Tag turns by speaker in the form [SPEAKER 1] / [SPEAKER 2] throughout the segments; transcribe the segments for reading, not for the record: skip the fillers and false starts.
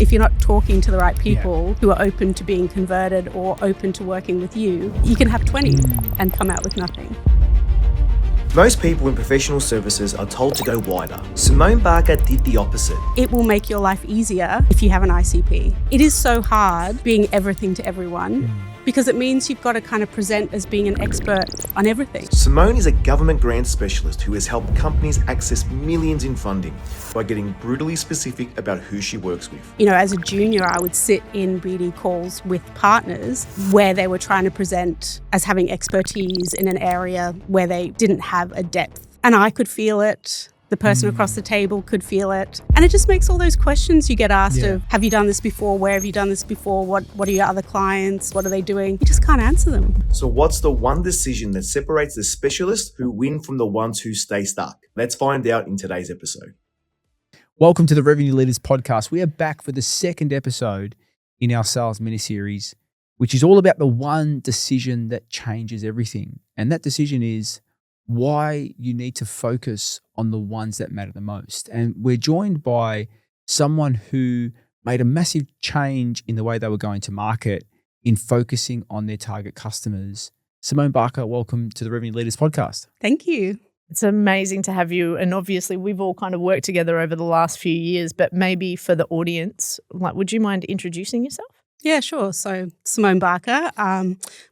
[SPEAKER 1] If you're not talking to the right people who are open to being converted or open to working with you, you can have 20 and come out with nothing.
[SPEAKER 2] Most people in professional services are told to go wider. Simone Barca did the opposite.
[SPEAKER 1] It will make your life easier if you have an ICP. It is so hard being everything to everyone because it means you've got to kind of present as being an expert on everything.
[SPEAKER 2] Simone is a government grant specialist who has helped companies access millions in funding by getting brutally specific about who she works with.
[SPEAKER 1] You know, as a junior, I would sit in BD calls with partners where they were trying to present as having expertise in an area where they didn't have a depth. And I could feel it. The person across the table could feel it. And it just makes all those questions you get asked of, have you done this before? Where have you done this before? What are your other clients? What are they doing? You just can't answer them.
[SPEAKER 2] So what's the one decision that separates the specialists who win from the ones who stay stuck? Let's find out in today's episode.
[SPEAKER 3] Welcome to the Revenue Leaders Podcast. We are back for the second episode in our sales mini-series, which is all about the one decision that changes everything. And that decision is why you need to focus on the ones that matter the most. And we're joined by someone who made a massive change in the way they were going to market in focusing on their target customers. Simone Barca, welcome to the Revenue Leaders Podcast.
[SPEAKER 1] Thank you.
[SPEAKER 4] It's amazing to have you. And obviously we've all kind of worked together over the last few years, but maybe for the audience, would you mind introducing yourself?
[SPEAKER 1] Yeah, sure. So Simone Barca,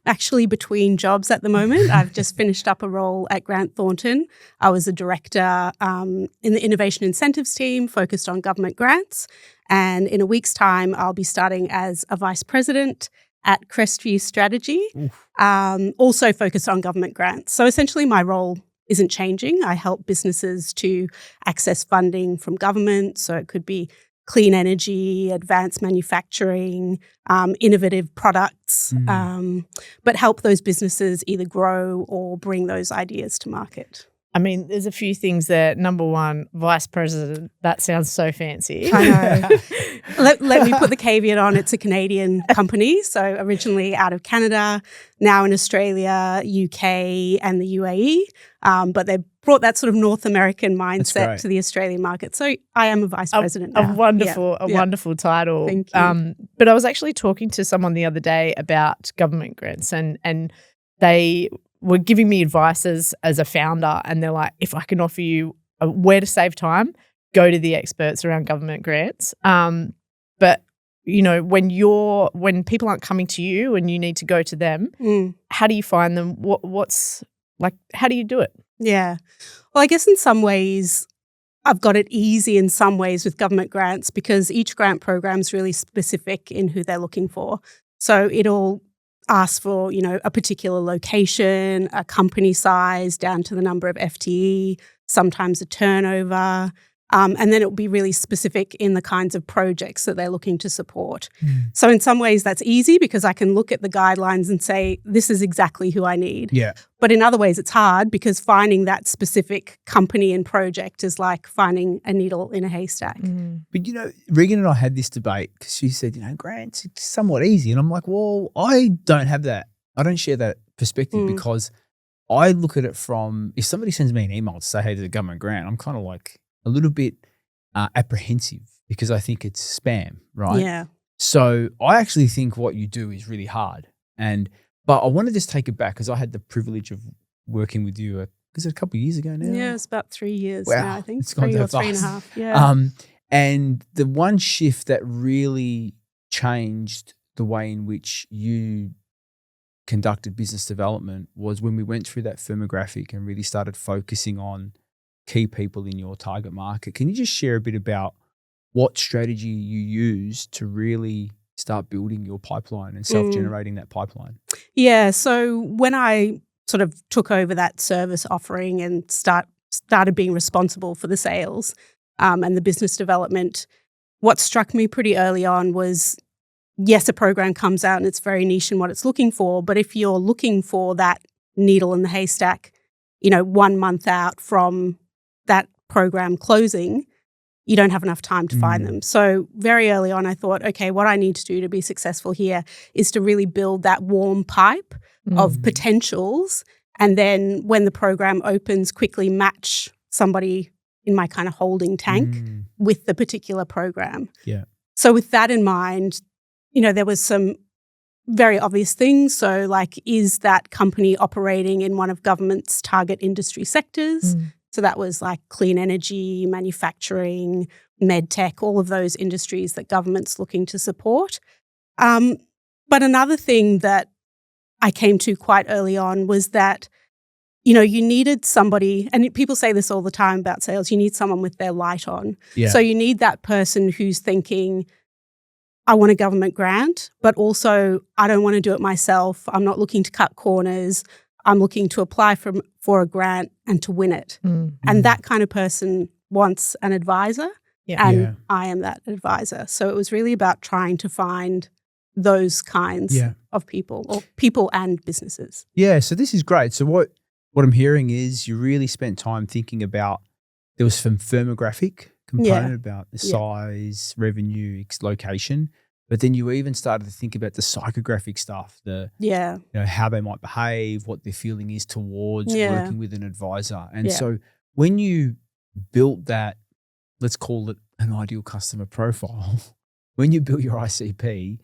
[SPEAKER 1] actually between jobs at the moment. I've just finished up a role at Grant Thornton. I was a director in the Innovation Incentives team focused on government grants. And in a week's time, I'll be starting as a vice president at Crestview Strategy, also focused on government grants. So essentially my role isn't changing. I help businesses to access funding from government. So it could be clean energy, advanced manufacturing, innovative products, but help those businesses either grow or bring those ideas to market.
[SPEAKER 4] I mean, there's a few things there. Number one, vice president. That sounds so fancy.
[SPEAKER 1] I know. let me put the caveat on. It's a Canadian company. So originally out of Canada, now in Australia, UK and the UAE. But they brought that sort of North American mindset to the Australian market. So I am a vice president now.
[SPEAKER 4] A wonderful title.
[SPEAKER 1] Thank you.
[SPEAKER 4] But I was actually talking to someone the other day about government grants and they were giving me advice as a founder, and they're like, if I can offer you where to save time, go to the experts around government grants. But you know, when people aren't coming to you and you need to go to them, how do you find them? How do you do it?
[SPEAKER 1] Yeah. Well, I guess in some ways I've got it easy in some ways with government grants because each grant program is really specific in who they're looking for. So it'll ask for, a particular location, a company size down to the number of FTE, sometimes a turnover. And then it will be really specific in the kinds of projects that they're looking to support. So in some ways that's easy because I can look at the guidelines and say, this is exactly who I need.
[SPEAKER 3] Yeah.
[SPEAKER 1] But in other ways it's hard because finding that specific company and project is like finding a needle in a haystack.
[SPEAKER 3] But, Regan and I had this debate because she said, grants, it's somewhat easy. And I'm like, well, I don't have that. I don't share that perspective because I look at it from, if somebody sends me an email to say, hey, there's a government grant, I'm kind of like, a little bit apprehensive because I think it's spam, right?
[SPEAKER 1] Yeah.
[SPEAKER 3] So I actually think what you do is really hard. But I want to just take it back because I had the privilege of working with you, is it a couple of years ago now?
[SPEAKER 1] Yeah, it's about 3 years
[SPEAKER 3] wow.
[SPEAKER 1] now, I think.
[SPEAKER 3] It's gone
[SPEAKER 1] 3 or
[SPEAKER 3] so
[SPEAKER 1] 3.5. Yeah.
[SPEAKER 3] And the one shift that really changed the way in which you conducted business development was when we went through that firmographic and really started focusing on key people in your target market. Can you just share a bit about what strategy you use to really start building your pipeline and self-generating that pipeline?
[SPEAKER 1] Yeah. So when I sort of took over that service offering and started being responsible for the sales and the business development, what struck me pretty early on was, yes, a program comes out and it's very niche in what it's looking for, but if you're looking for that needle in the haystack, 1 month out from that program closing, you don't have enough time to find them. So very early on, I thought, okay, what I need to do to be successful here is to really build that warm pipe of potentials. And then when the program opens, quickly match somebody in my kind of holding tank with the particular program.
[SPEAKER 3] Yeah.
[SPEAKER 1] So with that in mind, there was some very obvious things. So like, is that company operating in one of government's target industry sectors? So that was like clean energy, manufacturing, med tech, all of those industries that government's looking to support. But another thing that I came to quite early on was that, you needed somebody, and people say this all the time about sales, you need someone with their light on.
[SPEAKER 3] Yeah.
[SPEAKER 1] So you need that person who's thinking, I want a government grant, but also I don't want to do it myself. I'm not looking to cut corners. I'm looking to apply for a grant and to win it. And that kind of person wants an advisor, and I am that advisor. So it was really about trying to find those kinds of people, or people and businesses.
[SPEAKER 3] Yeah, so this is great. So what I'm hearing is you really spent time thinking about, there was some firmographic component about the size, revenue, location, but then you even started to think about the psychographic stuff, how they might behave, what their feeling is towards working with an advisor. And so when you built that, let's call it an ideal customer profile, when you built your ICP,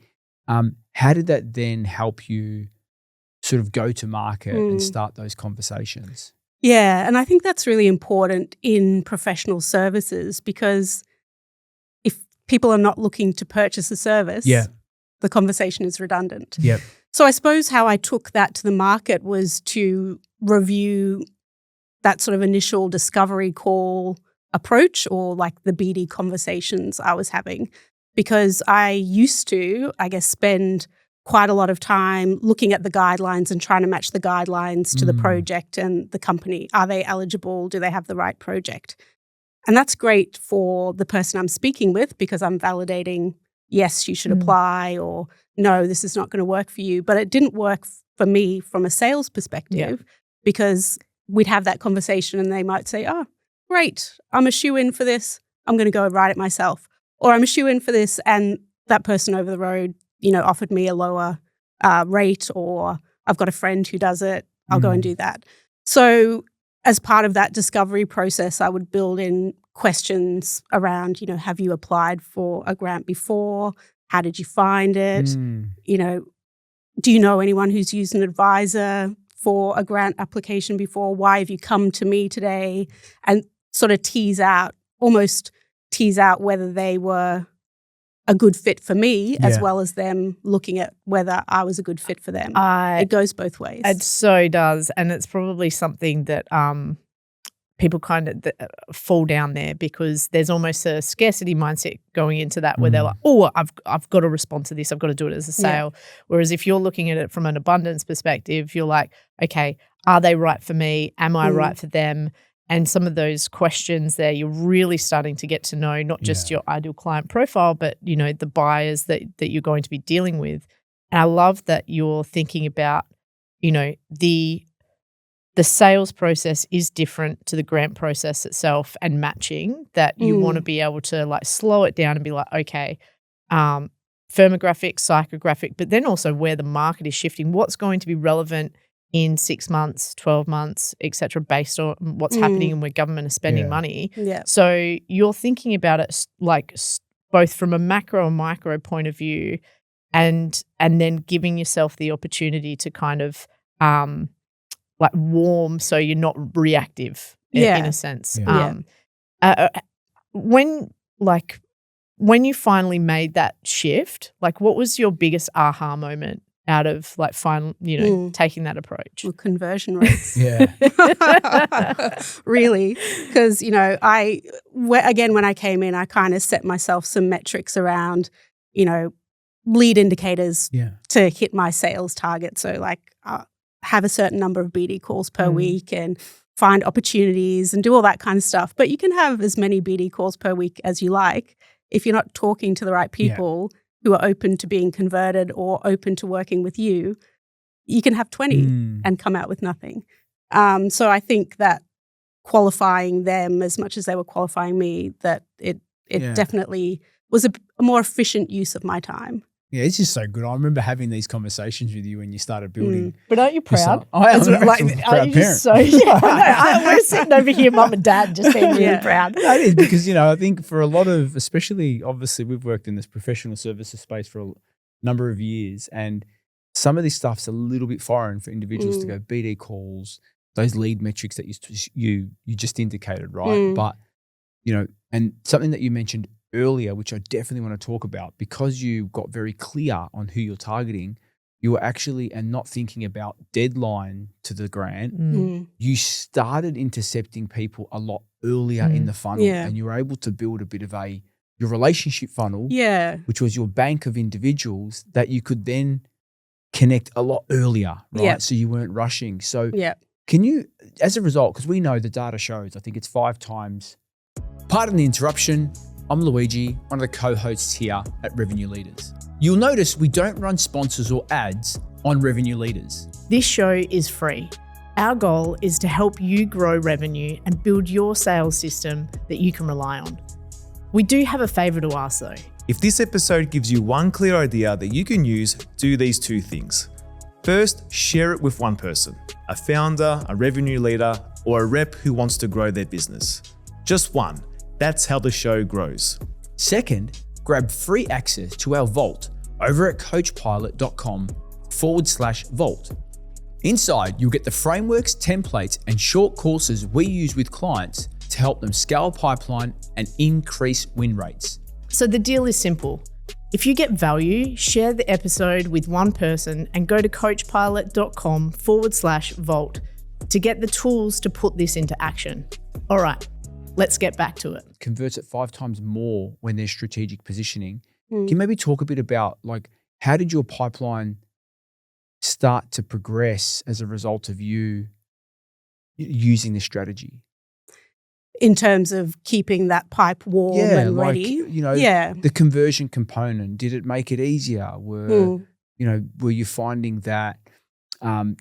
[SPEAKER 3] how did that then help you sort of go to market and start those conversations?
[SPEAKER 1] Yeah, and I think that's really important in professional services, because if people are not looking to purchase a service, the conversation is redundant.
[SPEAKER 3] Yep.
[SPEAKER 1] So I suppose how I took that to the market was to review that sort of initial discovery call approach, or like the BD conversations I was having, because I used to, I guess, spend quite a lot of time looking at the guidelines and trying to match the guidelines to the project and the company. Are they eligible? Do they have the right project? And that's great for the person I'm speaking with, because I'm validating, yes, you should apply, or no, this is not going to work for you. But it didn't work for me from a sales perspective, because we'd have that conversation and they might say, oh, great, I'm a shoe-in for this. I'm going to go write it myself. Or I'm a shoe-in for this, and that person over the road, offered me a lower rate, or I've got a friend who does it, I'll go and do that. So as part of that discovery process, I would build in questions around, have you applied for a grant before? How did you find it? Do you know anyone who's used an advisor for a grant application before? Why have you come to me today? And sort of almost tease out whether they were a good fit for me, as well as them looking at whether I was a good fit for them. It goes both ways.
[SPEAKER 4] It so does. And it's probably something that people kind of fall down there, because there's almost a scarcity mindset going into that, where they're like, oh, I've got to respond to this. I've got to do it as a sale. Whereas if you're looking at it from an abundance perspective, you're like, okay, are they right for me? Am I right for them? And some of those questions there, you're really starting to get to know not just your ideal client profile, but, the buyers that you're going to be dealing with. And I love that you're thinking about, the sales process is different to the grant process itself, and matching that. You want to be able to like slow it down and be like, okay, firmographic, psychographic, but then also where the market is shifting, what's going to be relevant in 6 months, 12 months, et cetera, based on what's happening and where government is spending money.
[SPEAKER 1] Yeah.
[SPEAKER 4] So you're thinking about it like both from a macro and micro point of view, and then giving yourself the opportunity to kind of like warm, so you're not reactive in a sense. When you finally made that shift, like what was your biggest aha moment out of like taking that approach?
[SPEAKER 1] Well, conversion rates.
[SPEAKER 3] Yeah.
[SPEAKER 1] Really. Because, when I came in, I kind of set myself some metrics around, lead indicators to hit my sales target. So like have a certain number of BD calls per week and find opportunities and do all that kind of stuff. But you can have as many BD calls per week as you like. If you're not talking to the right people who are open to being converted or open to working with you, you can have 20 and come out with nothing. So I think that qualifying them as much as they were qualifying me, that it definitely was a more efficient use of my time.
[SPEAKER 3] Yeah, it's just so good. I remember having these conversations with you when you started building.
[SPEAKER 4] But aren't you proud?
[SPEAKER 3] I am
[SPEAKER 4] As
[SPEAKER 3] an
[SPEAKER 4] well, like,
[SPEAKER 3] absolute
[SPEAKER 4] aren't
[SPEAKER 3] proud
[SPEAKER 4] you
[SPEAKER 3] parent.
[SPEAKER 4] just so, we're sitting over here, mum and dad, just being really proud.
[SPEAKER 3] No, it is because, I think for a lot of, especially obviously we've worked in this professional services space for a number of years, and some of this stuff's a little bit foreign for individuals to go BD calls, those lead metrics that you just indicated, right? But, and something that you mentioned earlier, which I definitely want to talk about, because you got very clear on who you're targeting, you were actually, and not thinking about deadline to the grant, you started intercepting people a lot earlier in the funnel, and you were able to build a bit of your relationship funnel, which was your bank of individuals that you could then connect a lot earlier, right? So you weren't rushing. So can you, as a result, because we know the data shows, I think it's 5 times. Pardon the interruption. I'm Luigi, one of the co-hosts here at Revenue Leaders. You'll notice we don't run sponsors or ads on Revenue Leaders.
[SPEAKER 4] This show is free. Our goal is to help you grow revenue and build your sales system that you can rely on. We do have a favour to ask though.
[SPEAKER 5] If this episode gives you one clear idea that you can use, do these 2 things. First, share it with one person, a founder, a revenue leader, or a rep who wants to grow their business. Just one. That's how the show grows.
[SPEAKER 3] Second, grab free access to our vault over at coachpilot.com/vault. Inside, you'll get the frameworks, templates, and short courses we use with clients to help them scale pipeline and increase win rates.
[SPEAKER 4] So the deal is simple. If you get value, share the episode with one person and go to coachpilot.com/vault to get the tools to put this into action. All right. Let's get back to it.
[SPEAKER 3] Converts at 5 times more when there's strategic positioning. Can you maybe talk a bit about how did your pipeline start to progress as a result of you using this strategy?
[SPEAKER 1] In terms of keeping that pipe warm and ready.
[SPEAKER 3] The conversion component, did it make it easier? Were you finding that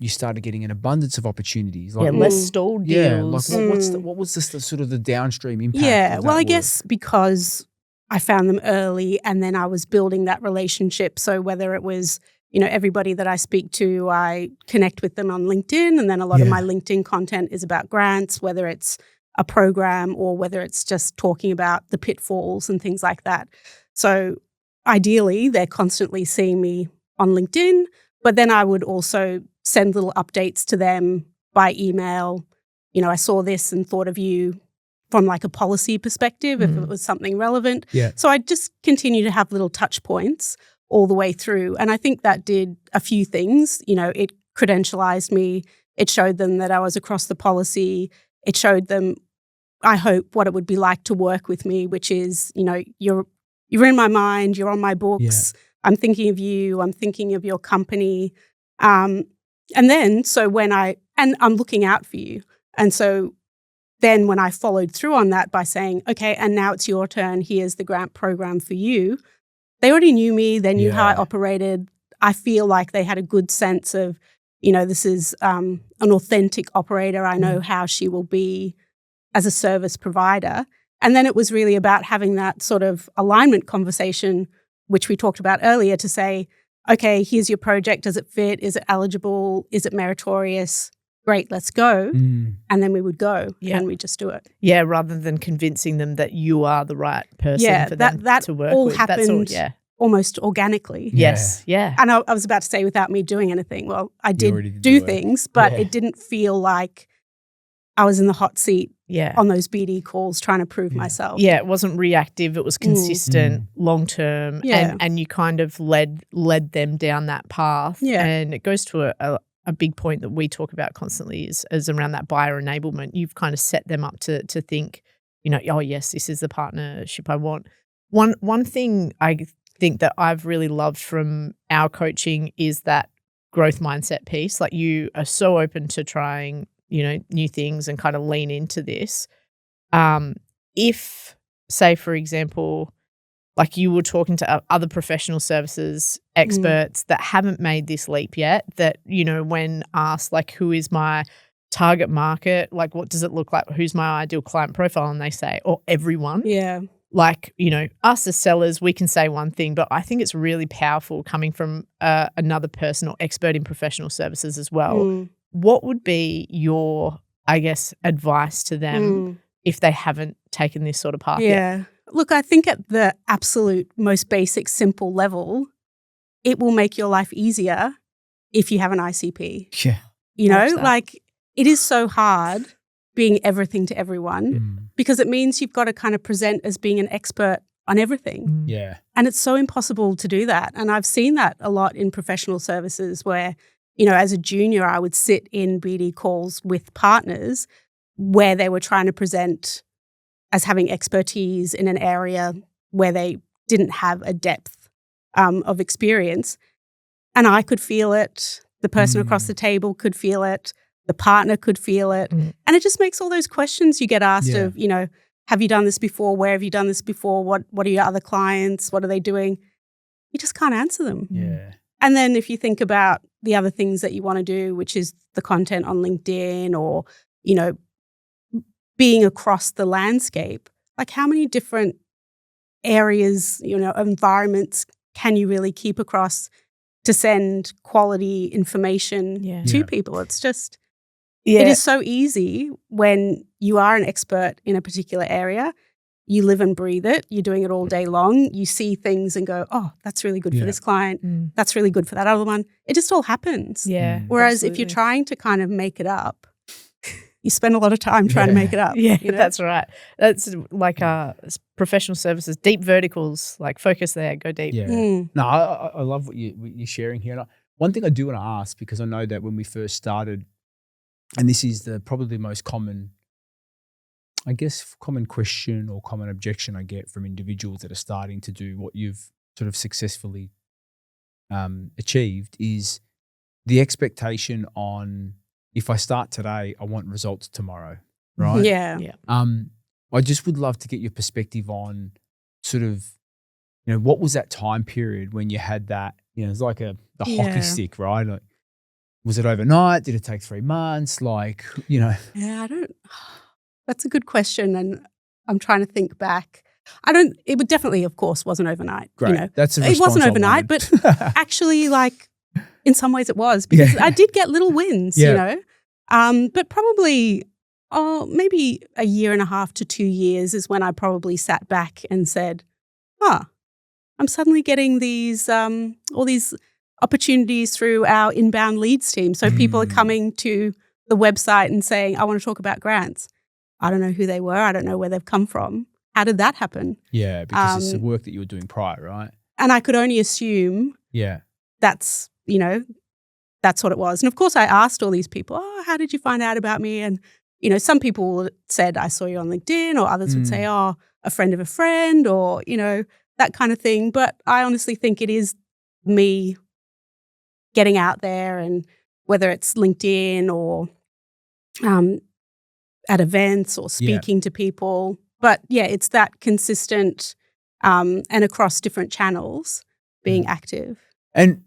[SPEAKER 3] you started getting an abundance of opportunities?
[SPEAKER 4] Less stalled deals.
[SPEAKER 3] What was the sort of the downstream impact?
[SPEAKER 1] Yeah, well, I guess because I found them early and then I was building that relationship. So whether it was, everybody that I speak to, I connect with them on LinkedIn, and then a lot of my LinkedIn content is about grants, whether it's a program or whether it's just talking about the pitfalls and things like that. So ideally, they're constantly seeing me on LinkedIn, but then I would also send little updates to them by email. I saw this and thought of you from a policy perspective, if it was something relevant.
[SPEAKER 3] Yeah.
[SPEAKER 1] So I just continue to have little touch points all the way through. And I think that did a few things. It credentialized me. It showed them that I was across the policy. It showed them, I hope, what it would be like to work with me, which is, you're in my mind, you're on my books.
[SPEAKER 3] Yeah.
[SPEAKER 1] I'm thinking of you. I'm thinking of your company. And then, I'm looking out for you. And so then when I followed through on that by saying, okay, and now it's your turn, here's the grant program for you. They already knew me. They knew how I operated. I feel like they had a good sense of, this is an authentic operator. I know how she will be as a service provider. And then it was really about having that sort of alignment conversation, which we talked about earlier, to say, okay, here's your project. Does it fit? Is it eligible? Is it meritorious? Great, let's go. And then we would go and we just do it.
[SPEAKER 4] Yeah, rather than convincing them that you are the right person for them to work
[SPEAKER 1] all
[SPEAKER 4] with.
[SPEAKER 1] Happened almost organically.
[SPEAKER 4] Yes, yeah.
[SPEAKER 1] And I was about to say without me doing anything. Well, I did do things, but it didn't feel like I was in the hot seat on those BD calls trying to prove myself.
[SPEAKER 4] Yeah, it wasn't reactive. It was consistent, long-term, and you kind of led them down that path.
[SPEAKER 1] Yeah.
[SPEAKER 4] And it goes to a big point that we talk about constantly is around that buyer enablement. You've kind of set them up to think, oh, yes, this is the partnership I want. One thing I think that I've really loved from our coaching is that growth mindset piece. Like, you are so open to trying new things and kind of lean into this. If, say, for example, like you were talking to other professional services experts that haven't made this leap yet, that, when asked, like, who is my target market, like, what does it look like? Who's my ideal client profile? And they say, everyone.
[SPEAKER 1] Yeah.
[SPEAKER 4] like, you know, us as sellers, we can say one thing, but I think it's really powerful coming from another person or expert in professional services as well. What would be your, I guess, advice to them if they haven't taken this sort of path yet?
[SPEAKER 1] Yeah. Look, I think at the absolute most basic, simple level, it will make your life easier if you have an ICP.
[SPEAKER 3] Yeah.
[SPEAKER 1] You know,
[SPEAKER 4] Watch that.
[SPEAKER 1] like it is so hard being everything to everyone because it means you've got to kind of present as being an expert on everything.
[SPEAKER 3] Yeah.
[SPEAKER 1] And it's so impossible to do that. And I've seen that a lot in professional services where, you know, as a junior, I would sit in BD calls with partners where they were trying to present as having expertise in an area where they didn't have a depth of experience. And I could feel it. The person across the table could feel it. The partner could feel it. And it just makes all those questions you get asked of, you know, have you done this before? Where have you done this before? What are your other clients? What are they doing? You just can't answer them.
[SPEAKER 3] Yeah.
[SPEAKER 1] And then if you think about the other things that you want to do, which is the content on LinkedIn or, you know, being across the landscape, like how many different areas, you know, environments can you really keep across to send quality information to people? It's just, it is so easy when you are an expert in a particular area. You live and breathe it. You're doing it all day long. You see things and go, oh, that's really good for this client. That's really good for that other one. It just all happens.
[SPEAKER 4] Yeah.
[SPEAKER 1] Whereas if you're trying to kind of make it up, you spend a lot of time trying to make it up.
[SPEAKER 4] Yeah,
[SPEAKER 1] you know?
[SPEAKER 4] that's right. That's like professional services, deep verticals, like focus there, go deep.
[SPEAKER 3] Yeah. No, I love what you're sharing here. And one thing I do want to ask, because I know that when we first started, and this is probably the most common, I guess, common question or common objection I get from individuals that are starting to do what you've sort of successfully achieved is the expectation on, if I start today, I want results tomorrow, right?
[SPEAKER 1] Yeah.
[SPEAKER 3] I just would love to get your perspective on sort of, you know, what was that time period when you had that, you know, it's like the hockey stick, right? Like, was it overnight? Did it take 3 months? Like, you know.
[SPEAKER 1] Yeah, that's a good question. And I'm trying to think back. It would definitely, of course, wasn't overnight.
[SPEAKER 3] Great.
[SPEAKER 1] You know?
[SPEAKER 3] That's a
[SPEAKER 1] It wasn't
[SPEAKER 3] response I
[SPEAKER 1] overnight,
[SPEAKER 3] wanted.
[SPEAKER 1] but actually, like, in some ways it was because I did get little wins, you know. But probably, maybe a year and a half to 2 years is when I probably sat back and said, I'm suddenly getting these, all these opportunities through our inbound leads team. So people are coming to the website and saying, I want to talk about grants. I don't know who they were. I don't know where they've come from. How did that happen?
[SPEAKER 3] Yeah, because it's the work that you were doing prior, right?
[SPEAKER 1] And I could only assume that's, you know, that's what it was. And of course I asked all these people, how did you find out about me? And, you know, some people said, I saw you on LinkedIn, or others would say, a friend of a friend, or, you know, that kind of thing. But I honestly think it is me getting out there, and whether it's LinkedIn or at events or speaking to people. But yeah, it's that consistent and across different channels being active.
[SPEAKER 3] And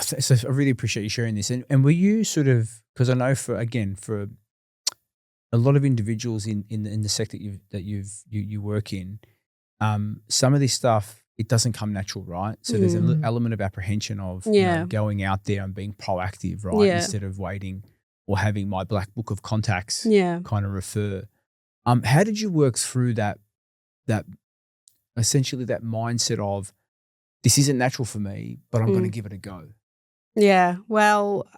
[SPEAKER 3] so I really appreciate you sharing this. And were you sort of, because I know for a lot of individuals in the sector that you work in, some of this stuff, it doesn't come natural, right? So there's an element of apprehension of you know, going out there and being proactive, right? Instead of waiting or having my black book of contacts kind of refer. How did you work through that essentially that mindset of, this isn't natural for me, but I'm going to give it a go?
[SPEAKER 1] Yeah, well,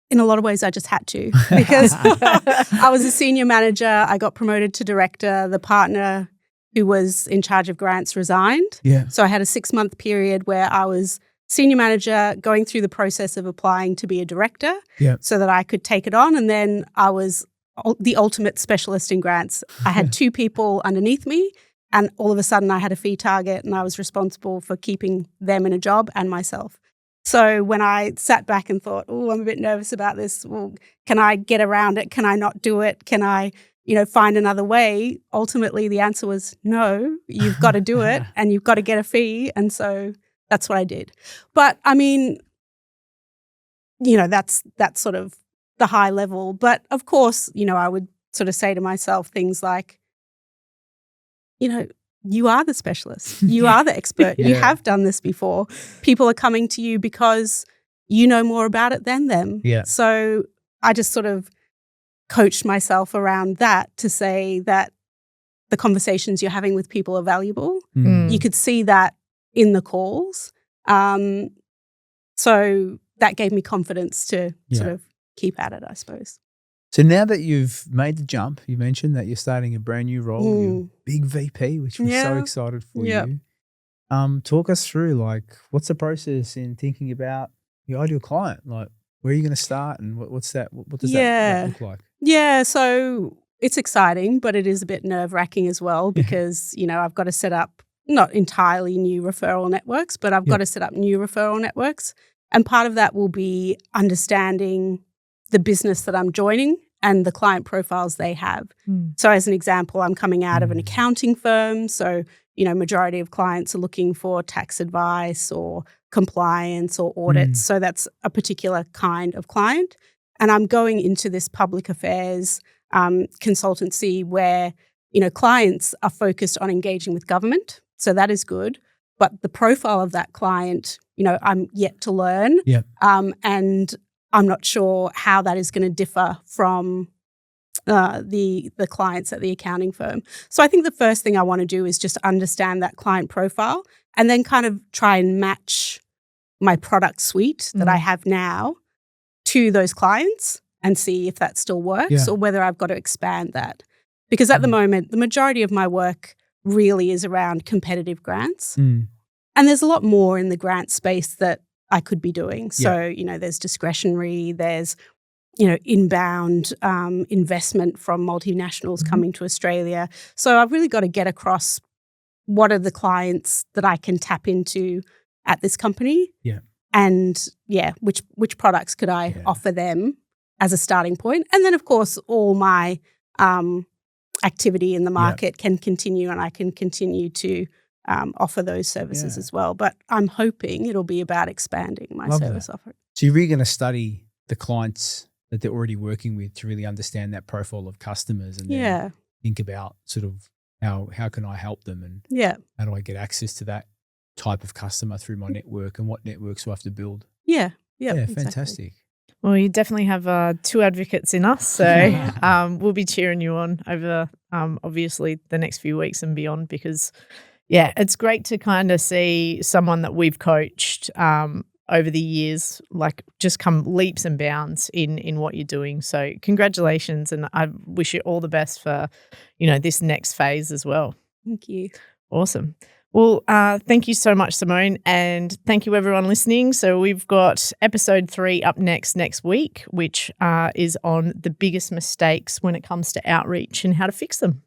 [SPEAKER 1] in a lot of ways I just had to, because I was a senior manager. I got promoted to director. The partner who was in charge of grants resigned.
[SPEAKER 3] Yeah.
[SPEAKER 1] So I had a 6-month period where I was senior manager, going through the process of applying to be a director so that I could take it on. And then I was the ultimate specialist in grants. I had 2 people underneath me, and all of a sudden I had a fee target, and I was responsible for keeping them in a job and myself. So when I sat back and thought, I'm a bit nervous about this, well, can I get around it? Can I not do it? Can I, you know, find another way? Ultimately, the answer was no, you've got to do it and you've got to get a fee. And so that's what I did. But I mean, you know, that's sort of the high level. But of course, you know, I would sort of say to myself things like, you are the specialist. You are the expert. You
[SPEAKER 3] Yeah.
[SPEAKER 1] have done this before. People are coming to you because you know more about it than them.
[SPEAKER 3] Yeah.
[SPEAKER 1] So I just sort of coached myself around that to say that the conversations you're having with people are valuable.
[SPEAKER 3] Mm.
[SPEAKER 1] You could see that in the calls. So that gave me confidence to sort of keep at it, I suppose.
[SPEAKER 3] So now that you've made the jump, you mentioned that you're starting a brand new role, you're big VP, which we're so excited for you. Talk us through, like, what's the process in thinking about your ideal client? Like, where are you going to start, and what does that look like?
[SPEAKER 1] Yeah, so it's exciting, but it is a bit nerve-wracking as well because, I've got to set up not entirely new referral networks, but I've got to set up new referral networks. And part of that will be understanding the business that I'm joining and the client profiles they have. So as an example, I'm coming out of an accounting firm. So, majority of clients are looking for tax advice or compliance or audits. So that's a particular kind of client. And I'm going into this public affairs consultancy where, clients are focused on engaging with government. So that is good. But the profile of that client, I'm yet to learn.
[SPEAKER 3] Yeah.
[SPEAKER 1] And I'm not sure how that is going to differ from the clients at the accounting firm. So I think the first thing I want to do is just understand that client profile and then kind of try and match my product suite that I have now to those clients and see if that still works or whether I've got to expand that. Because at the moment, the majority of my work really is around competitive grants. And there's a lot more in the grant space that I could be doing. So, there's discretionary, there's, inbound investment from multinationals coming to Australia. So I've really got to get across what are the clients that I can tap into at this company.
[SPEAKER 3] Yeah.
[SPEAKER 1] And which products could I offer them as a starting point? And then, of course, all my activity in the market can continue and I can continue to offer those services as well. But I'm hoping it'll be about expanding my service offering.
[SPEAKER 3] So you're really going to study the clients that they're already working with to really understand that profile of customers and then think about sort of how can I help them and how do I get access to that type of customer through my network and what networks do I have to build?
[SPEAKER 1] Yeah,
[SPEAKER 3] fantastic.
[SPEAKER 1] Exactly.
[SPEAKER 4] Well, you definitely have two advocates in us, so we'll be cheering you on over obviously the next few weeks and beyond because, it's great to kind of see someone that we've coached over the years like just come leaps and bounds in what you're doing. So congratulations, and I wish you all the best for, this next phase as well.
[SPEAKER 1] Thank you.
[SPEAKER 4] Awesome. Well, thank you so much, Simone, and thank you everyone listening. So we've got episode 3 up next week, which is on the biggest mistakes when it comes to outreach and how to fix them.